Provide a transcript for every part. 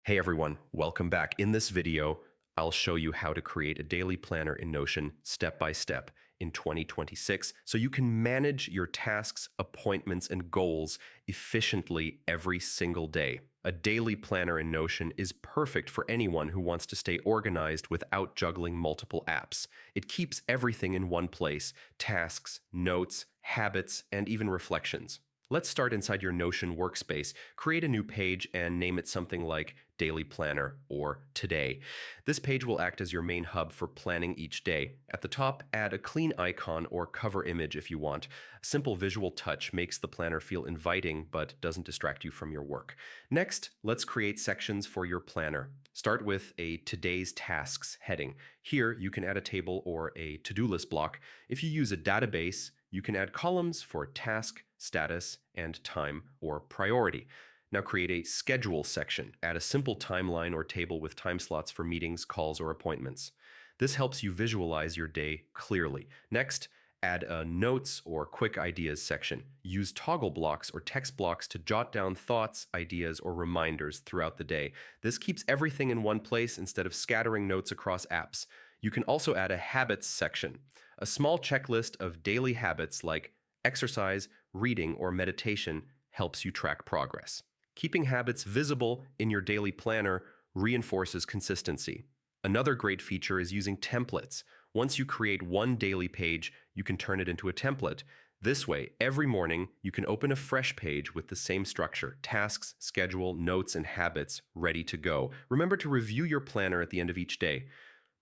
Hey everyone, welcome back. In this video, I'll show you how to create a daily planner in Notion step by step in 2026 so you can manage your tasks, appointments, and goals efficiently every single day. A daily planner in Notion is perfect for anyone who wants to stay organized without juggling multiple apps. It keeps everything in one place: tasks, notes, habits, and even reflections. Let's start inside your Notion workspace. Create a new page and name it something like Daily Planner or Today. This page will act as your main hub for planning each day. At the top, add a clean icon or cover image if you want. A simple visual touch makes the planner feel inviting but doesn't distract you from your work. Next, let's create sections for your planner. Start with a Today's Tasks heading. Here, you can add a table or a to-do list block. If you use a database, you can add columns for task, status, and time or priority. Now create a schedule section. Add a simple timeline or table with time slots for meetings, calls, or appointments. This helps you visualize your day clearly. Next, add a notes or quick ideas section. Use toggle blocks or text blocks to jot down thoughts, ideas, or reminders throughout the day. This keeps everything in one place instead of scattering notes across apps. You can also add a habits section, a small checklist of daily habits like exercise, reading, or meditation helps you track progress. Keeping habits visible in your daily planner reinforces consistency. Another great feature is using templates. Once you create one daily page, you can turn it into a template. This way, every morning, you can open a fresh page with the same structure: tasks, schedule, notes, and habits ready to go. Remember to review your planner at the end of each day.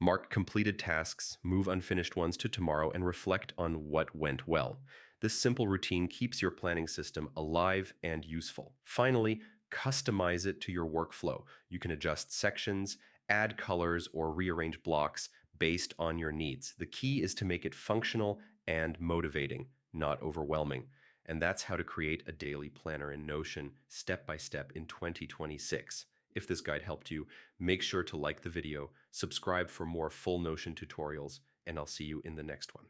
Mark completed tasks, move unfinished ones to tomorrow, and reflect on what went well. This simple routine keeps your planning system alive and useful. Finally, customize it to your workflow. You can adjust sections, add colors, or rearrange blocks based on your needs. The key is to make it functional and motivating, not overwhelming. And that's how to create a daily planner in Notion step by step in 2026. If this guide helped you, make sure to like the video, subscribe for more full Notion tutorials, and I'll see you in the next one.